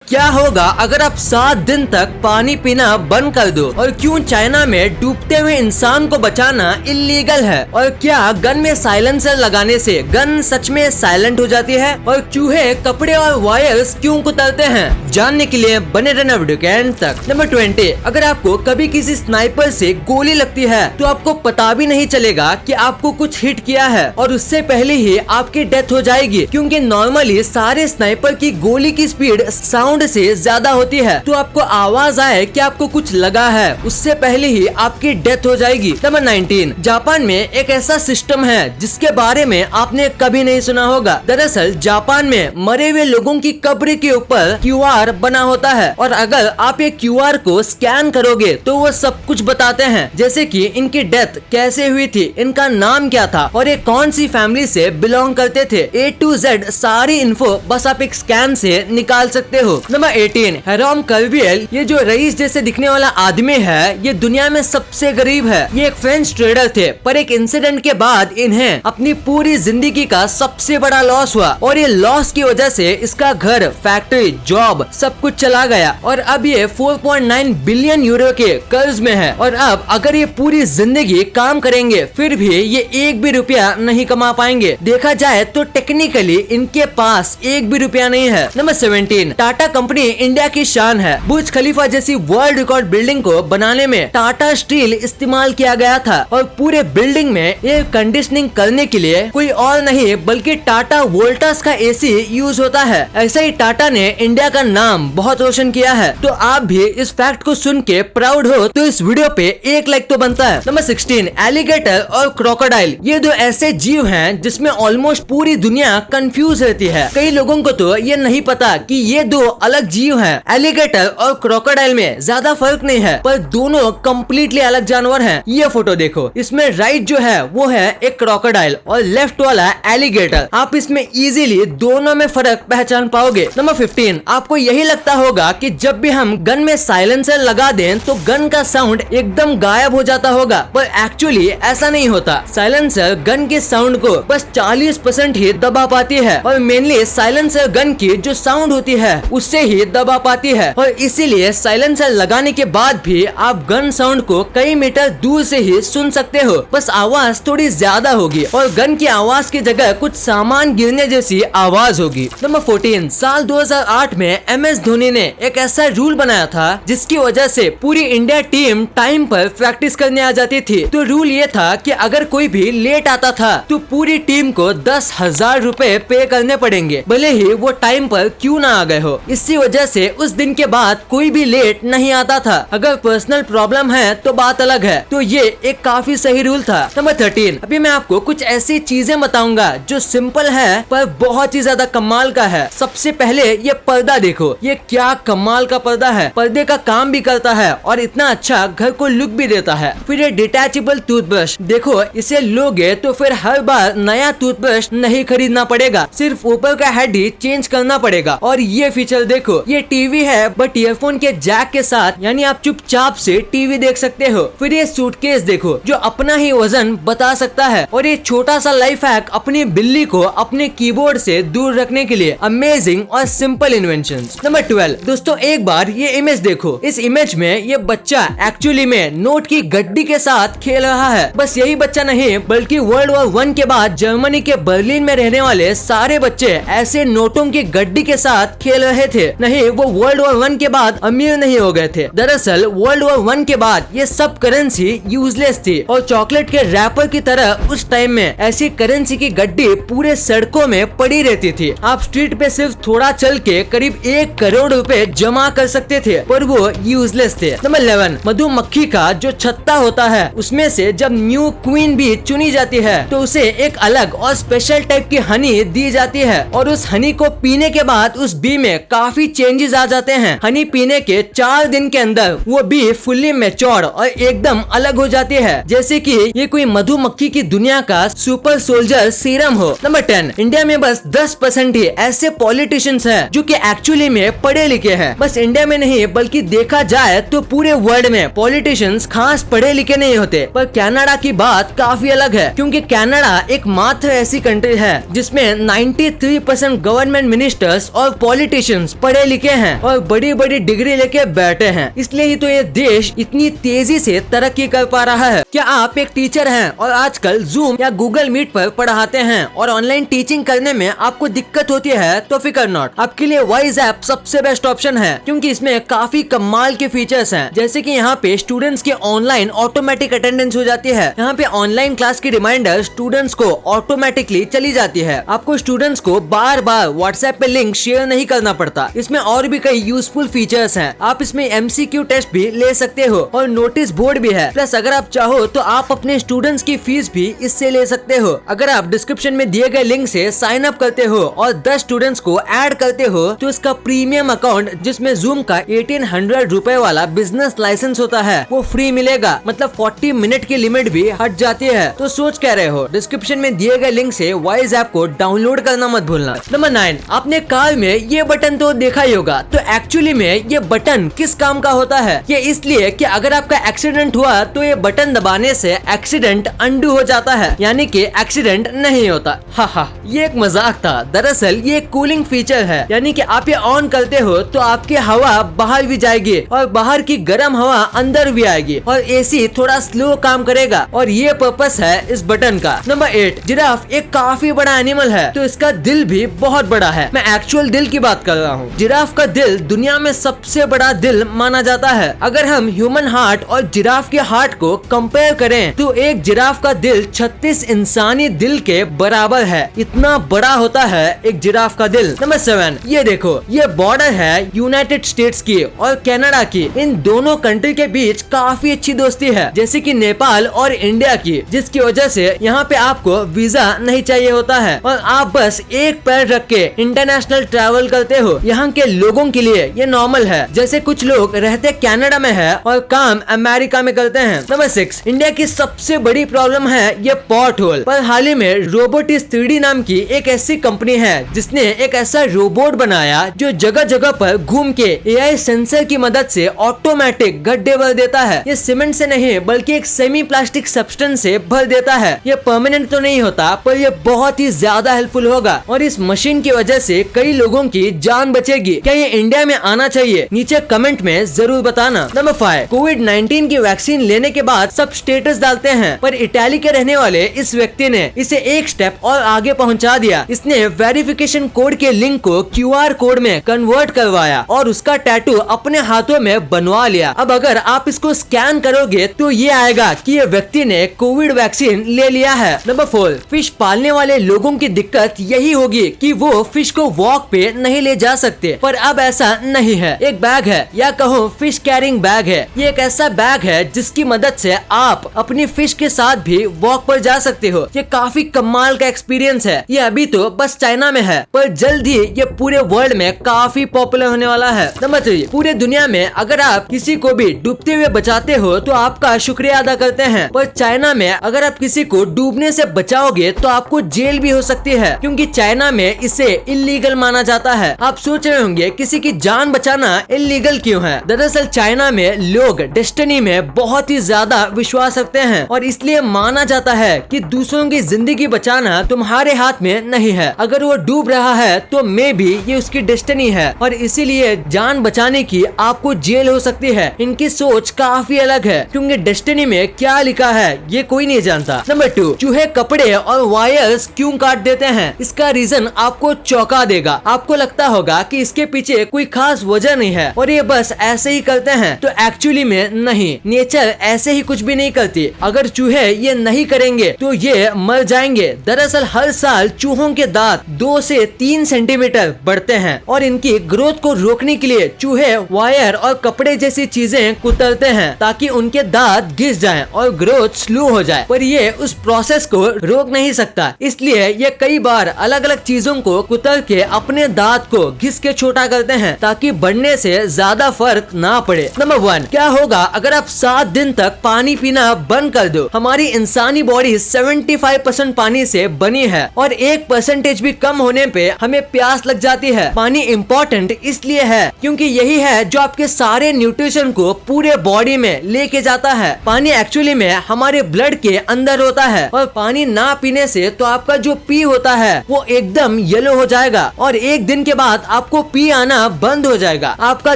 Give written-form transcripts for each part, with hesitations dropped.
क्या होगा अगर आप 7 दिन तक पानी पीना बंद कर दो? और क्यों चाइना में डूबते हुए इंसान को बचाना इलीगल है? और क्या गन में साइलेंसर लगाने से गन सच में साइलेंट हो जाती है? और चूहे कपड़े और वायर्स क्यों कुतरते हैं? जानने के लिए बने रहना वीडियो के एंड तक। नंबर 20, अगर आपको कभी किसी स्नाइपर से गोली लगती है तो आपको पता भी नहीं चलेगा कि आपको कुछ हिट किया है और उससे पहले ही आपकी डेथ हो जाएगी, क्योंकि नॉर्मली सारे स्नाइपर की गोली की स्पीड साउंड से ज्यादा होती है। तो आपको आवाज आए कि आपको कुछ लगा है, उससे पहले ही आपकी डेथ हो जाएगी। नंबर 19, जापान में एक ऐसा सिस्टम है जिसके बारे में आपने कभी नहीं सुना होगा। दरअसल जापान में मरे हुए लोगों की कब्र के ऊपर QR बना होता है और अगर आप ये QR को स्कैन करोगे तो वो सब कुछ बताते हैं, जैसे कि इनकी डेथ कैसे हुई थी, इनका नाम क्या था और ये कौन सी फैमिली से बिलोंग करते थे। A to Z सारी इन्फो बस आप एक स्कैन से निकाल सकते हो। नंबर 18, हेरोम कर्वियल, ये जो रईस जैसे दिखने वाला आदमी है, ये दुनिया में सबसे गरीब है। ये एक फ्रेंच ट्रेडर थे, पर एक इंसिडेंट के बाद इन्हें अपनी पूरी जिंदगी का सबसे बड़ा लॉस हुआ और ये लॉस की वजह से इसका घर, फैक्ट्री, जॉब सब कुछ चला गया और अब ये 4.9 बिलियन यूरो के कर्ज में है। और अब अगर ये पूरी जिंदगी काम करेंगे फिर भी ये एक भी रुपया नहीं कमा पाएंगे। देखा जाए तो टेक्निकली इनके पास एक भी रुपया नहीं है। नंबर 17, टाटा कंपनी इंडिया की शान है। बुर्ज खलीफा जैसी वर्ल्ड रिकॉर्ड बिल्डिंग को बनाने में टाटा स्टील इस्तेमाल किया गया था और पूरे बिल्डिंग में एयर कंडीशनिंग करने के लिए कोई और नहीं बल्कि टाटा वोल्टास का AC यूज होता है। ऐसा ही टाटा ने इंडिया का नाम बहुत रोशन किया है। तो आप भी इस फैक्ट को सुन के प्राउड हो तो इस वीडियो पे एक लाइक तो बनता है। नंबर 16, एलिगेटर और क्रोकोडाइल, ये दो ऐसे जीव हैं जिसमें ऑलमोस्ट पूरी दुनिया कंफ्यूज रहती है। कई लोगों को तो ये नहीं पता कि ये दो अलग जीव हैं। एलिगेटर और क्रोकोडाइल में ज्यादा फर्क नहीं है, पर दोनों कम्प्लीटली अलग जानवर हैं। ये फोटो देखो, इसमें राइट जो है वो है एक क्रोकोडाइल और लेफ्ट वाला एलिगेटर। आप इसमें इजीली दोनों में फर्क पहचान पाओगे। नंबर 15, आपको यही लगता होगा कि जब भी हम गन में साइलेंसर लगा दें तो गन का साउंड एकदम गायब हो जाता होगा, पर एक्चुअली ऐसा नहीं होता। साइलेंसर गन के साउंड को बस 40% ही दबा पाती है और मेनली साइलेंसर गन की जो साउंड होती है उससे ही दबा पाती है और इसीलिए साइलेंसर लगाने के बाद भी आप गन साउंड को कई मीटर दूर से ही सुन सकते हो, बस आवाज थोड़ी ज्यादा होगी और गन की आवाज की जगह कुछ सामान गिरने जैसी आवाज होगी। नंबर 14, साल 2008 में MS धोनी ने एक ऐसा रूल बनाया था जिसकी वजह से पूरी इंडिया टीम टाइम पर प्रैक्टिस करने आ जाती थी। तो रूल ये था कि अगर कोई भी लेट आता था तो पूरी टीम को 10,000 रुपए पे करने पड़ेंगे, भले ही वो टाइम पर क्यों ना आ गए हो। इसी वजह से उस दिन के बाद कोई भी लेट नहीं आता था। अगर पर्सनल प्रॉब्लम है तो बात अलग है। तो ये एक काफी सही रूल था। नंबर 13, अभी मैं आपको कुछ ऐसी चीजें बताऊंगा जो सिंपल है पर बहुत ही ज्यादा कमाल का है। सबसे पहले ये पर्दा देखो, ये क्या कमाल का पर्दा है। पर्दे का काम भी करता है और इतना अच्छा घर को लुक भी देता है। फिर ये डिटैचेबल टूथब्रश देखो, इसे लोगे तो फिर हर बार नया टूथब्रश नहीं खरीदना पड़ेगा, सिर्फ ऊपर का हेड ही चेंज करना पड़ेगा। और ये फीचर देखो, ये टीवी है बट ईयरफोन के जैक के साथ, यानी आप चुपचाप से टीवी देख सकते हो। फिर ये सूटकेस देखो जो अपना ही वजन बता सकता है और ये छोटा सा लाइफ हैक अपनी बिल्ली को अपने कीबोर्ड से दूर रखने के लिए। अमेजिंग और सिंपल इन्वेंशंस। नंबर 12, दोस्तों एक बार ये इमेज देखो। इस इमेज में ये बच्चा एक्चुअली में नोट की गड्डी के साथ खेल रहा है। बस यही बच्चा नहीं बल्कि वर्ल्ड वॉर 1 के बाद जर्मनी के बर्लिन में रहने वाले सारे बच्चे ऐसे नोटों की गड्डी के साथ खेल रहे थे। नहीं, वो वर्ल्ड वॉर 1 के बाद अमीर नहीं हो गए थे। दरअसल वर्ल्ड वॉर 1 के बाद ये सब करेंसी यूजलेस थी और चॉकलेट के रैपर की तरह उस टाइम में ऐसी करेंसी की गड्डी पूरे सड़कों में पड़ी रहती थी। आप स्ट्रीट पे सिर्फ थोड़ा चल के करीब 1 करोड़ रुपए जमा कर सकते थे, पर वो यूजलेस थे। नंबर 11, मधुमक्खी का जो छत्ता होता है उसमें से जब न्यू क्वीन बी चुनी जाती है तो उसे एक अलग और स्पेशल टाइप की हनी दी जाती है और उस हनी को पीने के बाद उस बी में काफी चेंजेस आ जाते हैं। हनी पीने के 4 दिन के अंदर वो बी फुल्ली मैच्योर और एकदम अलग हो जाती है, जैसे कि ये कोई मधुमक्खी की दुनिया का सुपर सोल्जर सीरम हो। नंबर 10, इंडिया में बस 10% ही ऐसे पॉलिटिशियंस हैं जो कि एक्चुअली में पढ़े लिखे हैं। बस इंडिया में नहीं बल्कि देखा जाए तो पूरे वर्ल्ड में पॉलिटिशियंस खास पढ़े लिखे नहीं होते। पर कनाडा की बात काफी अलग है, क्योंकि कनाडा एकमात्र ऐसी कंट्री है जिसमें 93% गवर्नमेंट मिनिस्टर्स और पॉलिटिशियंस स्टूडेंट्स पढ़े लिखे हैं और बड़ी बड़ी डिग्री लेके बैठे हैं, इसलिए ही तो ये देश इतनी तेजी से तरक्की कर पा रहा है। क्या आप एक टीचर हैं और आजकल जूम या गूगल मीट पर पढ़ाते हैं और ऑनलाइन टीचिंग करने में आपको दिक्कत होती है, तो फिकर नॉट, आपके लिए वाइज ऐप सबसे बेस्ट ऑप्शन है, क्योंकि इसमें काफी कमाल के फीचर्स हैं। जैसे कि यहाँ पे स्टूडेंट्स के ऑनलाइन ऑटोमेटिक अटेंडेंस हो जाती है। यहाँ पे ऑनलाइन क्लास की रिमाइंडर स्टूडेंट्स को ऑटोमेटिकली चली जाती है। आपको स्टूडेंट्स को बार बार व्हाट्सएप पे लिंक शेयर नहीं करना पड़ता। इसमें और भी कई यूजफुल फीचर्स हैं। आप इसमें MCQ टेस्ट भी ले सकते हो और नोटिस बोर्ड भी है। प्लस अगर आप चाहो तो आप अपने स्टूडेंट्स की फीस भी इससे ले सकते हो। अगर आप डिस्क्रिप्शन में दिए गए लिंक से साइन अप करते हो और 10 स्टूडेंट्स को ऐड करते हो तो इसका प्रीमियम अकाउंट, जिसमें जूम का 1800 रुपए वाला बिजनेस लाइसेंस होता है, वो फ्री मिलेगा। मतलब 40 मिनट की लिमिट भी हट जाती है। तो सोच क्या रहे हो, डिस्क्रिप्शन में दिए गए लिंक से वाइज ऐप को डाउनलोड करना मत भूलना। नंबर 9, आपने कार में ये बटन तो देखा ही होगा। तो एक्चुअली में ये बटन किस काम का होता है? ये इसलिए कि अगर आपका एक्सीडेंट हुआ तो ये बटन दबाने से एक्सीडेंट अंडू हो जाता है, यानी कि एक्सीडेंट नहीं होता। हा, ये एक मजाक था। दरअसल ये एक कूलिंग फीचर है, यानी कि आप ये ऑन करते हो तो आपकी हवा बाहर भी जाएगी और बाहर की गर्म हवा अंदर भी आएगी और एसी थोड़ा स्लो काम करेगा, और ये पर्पस है इस बटन का। नंबर 8, जिराफ एक काफी बड़ा एनिमल है, तो इसका दिल भी बहुत बड़ा है। मैं एक्चुअल दिल की बात कर रहा हूँ। जिराफ का दिल दुनिया में सबसे बड़ा दिल माना जाता है। अगर हम ह्यूमन हार्ट और जिराफ के हार्ट को कंपेयर करें तो एक जिराफ का दिल 36 इंसानी दिल के बराबर है। इतना बड़ा होता है एक जिराफ का दिल। नंबर 7, ये देखो, ये बॉर्डर है यूनाइटेड स्टेट्स की और कनाडा की। इन दोनों कंट्री के बीच काफी अच्छी दोस्ती है, जैसे कि नेपाल और इंडिया की, जिसकी वजह से यहाँ पे आपको वीजा नहीं चाहिए होता है और आप बस एक पैर रख के इंटरनेशनल ट्रैवल करते हो। यहाँ के लोगों के लिए ये नॉर्मल है। जैसे कुछ लोग रहते कनाडा में है और काम अमेरिका में करते हैं। नंबर 6, इंडिया की सबसे बड़ी प्रॉब्लम है ये पॉट होल। पर हाल ही में रोबोटिस 3D नाम की एक ऐसी कंपनी है जिसने एक ऐसा रोबोट बनाया जो जगह जगह पर घूम के AI सेंसर की मदद से ऑटोमेटिक गड्ढे भर देता है। ये सीमेंट से नहीं बल्कि एक सेमी प्लास्टिक सब्सटेंस से भर देता है। ये परमानेंट तो नहीं होता, पर ये बहुत ही ज्यादा हेल्पफुल होगा और इस मशीन की वजह से कई लोगों की जान बचेगी। क्या ये इंडिया में आना चाहिए? नीचे कमेंट में जरूर बताना। नंबर 5, कोविड-19 की वैक्सीन लेने के बाद सब स्टेटस डालते हैं, पर इटाली के रहने वाले इस व्यक्ति ने इसे एक स्टेप और आगे पहुंचा दिया। इसने वेरिफिकेशन कोड के लिंक को QR कोड में कन्वर्ट करवाया और उसका टैटू अपने हाथों में बनवा लिया। अब अगर आप इसको स्कैन करोगे तो ये आएगा कि ये व्यक्ति ने कोविड वैक्सीन ले लिया है। नंबर 4, फिश पालने वाले लोगों की दिक्कत यही होगी कि वो फिश को वॉक पे नहीं ले जा सकते, पर अब ऐसा नहीं है। एक बैग है, या कहो फिश कैरिंग बैग है। ये एक ऐसा बैग है जिसकी मदद से आप अपनी फिश के साथ भी वॉक पर जा सकते हो। ये काफी कमाल का एक्सपीरियंस है। ये अभी तो बस चाइना में है, पर जल्द ही ये पूरे वर्ल्ड में काफी पॉपुलर होने वाला है। नंबर 3, पूरे दुनिया में अगर आप किसी को भी डूबते हुए बचाते हो तो आपका शुक्रिया अदा करते हैं, पर चाइना में अगर आप किसी को डूबने से बचाओगे तो आपको जेल भी हो सकती है, क्योंकि चाइना में इसे इलीगल माना जाता है। आप सोच रहे होंगे किसी की जान बचाना इलीगल क्यों है? दरअसल चाइना में लोग डेस्टिनी में बहुत ही ज्यादा विश्वास रखते हैं और इसलिए माना जाता है कि दूसरों की जिंदगी बचाना तुम्हारे हाथ में नहीं है। अगर वो डूब रहा है तो मे बी ये उसकी डेस्टिनी है और इसीलिए जान बचाने की आपको जेल हो सकती है। इनकी सोच काफी अलग है, क्योंकि डेस्टिनी में क्या लिखा है ये कोई नहीं जानता। नंबर 2, चूहे कपड़े और वायर्स क्यों काट देते हैं? इसका रीजन आपको चौंका देगा। आपको लगता होगा कि इसके पीछे कोई खास वजह नहीं है और ये बस ऐसे ही करते हैं, तो एक्चुअली में नहीं, नेचर ऐसे ही कुछ भी नहीं करती। अगर चूहे ये नहीं करेंगे तो ये मर जाएंगे। दरअसल हर साल चूहों के दांत 2 से 3 सेंटीमीटर बढ़ते हैं और इनकी ग्रोथ को रोकने के लिए चूहे वायर और कपड़े जैसी चीजें कुतरते हैं ताकि उनके दांत घिस जाएं और ग्रोथ स्लो हो जाए, पर ये उस प्रोसेस को रोक नहीं सकता। इसलिए ये कई बार अलग अलग चीजों को कुतर के अपने दांत को घिस के छोटा करते हैं ताकि बढ़ने से ज्यादा फर्क ना पड़े। नंबर 1, क्या होगा अगर आप 7 दिन तक पानी पीना बंद कर दो? हमारी इंसानी बॉडी 75% पानी से बनी है और 1% भी कम होने पे हमें प्यास लग जाती है। पानी इम्पोर्टेंट इसलिए है क्योंकि यही है जो आपके सारे न्यूट्रिशन को पूरे बॉडी में लेके जाता है। पानी एक्चुअली में हमारे ब्लड के अंदर होता है और पानी ना पीने से तो आपका जो पी होता है वो एकदम येलो हो जाएगा और एक दिन के बाद आपको पी आना बंद हो जाएगा, आपका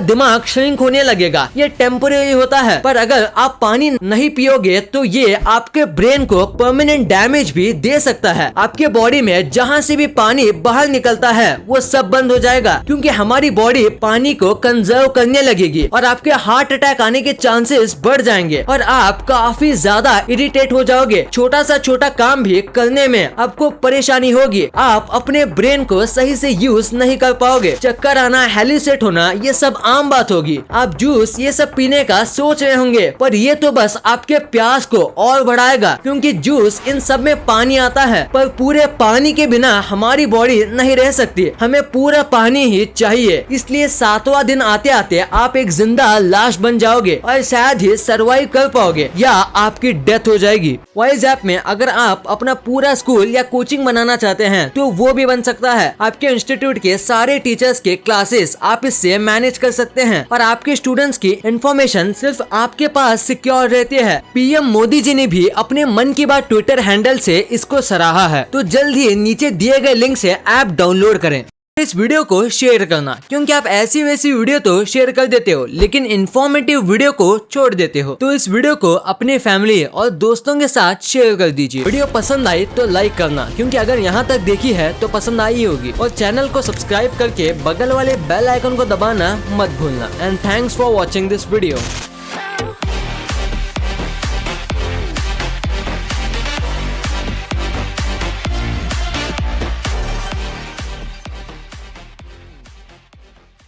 दिमाग श्रिंक होने लगेगा। ये टेम्पोरेरी होता है, पर अगर आप पानी नहीं पियोगे तो ये आपके ब्रेन को परमानेंट डैमेज भी दे सकता है। आपके बॉडी में जहाँ से भी पानी बाहर निकलता है वो सब बंद हो जाएगा, क्योंकि हमारी बॉडी पानी को कंजर्व करने लगेगी और आपके हार्ट अटैक आने के चांसेस बढ़ जाएंगे और आप काफी ज्यादा इरिटेट हो जाओगे। छोटा काम भी करने में आपको परेशानी होगी, आप अपने ब्रेन को सही से यूज नहीं कर पाओगे। चक्कर आना, हेलुसिनेट होना, ये सब आम बात होगी। आप जूस ये सब पीने का सोच रहे होंगे, पर ये तो बस आपके प्यास को और बढ़ाएगा, क्योंकि जूस इन सब में पानी आता है, पर पूरे पानी के बिना हमारी बॉडी नहीं रह सकती। हमें पूरा पानी ही चाहिए, इसलिए 7वां दिन आते आते आप एक जिंदा लाश बन जाओगे और शायद ही सरवाइव कर पाओगे या आपकी डेथ हो जाएगी। वाइज ऐप में अगर आप अपना पूरा स्कूल या कोचिंग बनाना चाहते हैं तो वो भी बन सकता है। आपके इंस्टीट्यूट के सारे टीचर्स के क्लासेस आप इससे मैनेज कर सकते हैं और आपके स्टूडेंट्स की इंफॉर्मेशन सिर्फ आपके पास सिक्योर रहती है। पीएम मोदी जी ने भी अपने मन की बात ट्विटर हैंडल से इसको सराहा है, तो जल्द ही नीचे दिए गए लिंक से ऐप डाउनलोड करें। इस वीडियो को शेयर करना, क्योंकि आप ऐसी वैसी वीडियो तो शेयर कर देते हो लेकिन इन्फॉर्मेटिव वीडियो को छोड़ देते हो। तो इस वीडियो को अपने फैमिली और दोस्तों के साथ शेयर कर दीजिए। वीडियो पसंद आई तो लाइक करना, क्योंकि अगर यहाँ तक देखी है तो पसंद आई होगी, और चैनल को सब्सक्राइब करके बगल वाले बेल आइकन को दबाना मत भूलना। And thanks for watching this video.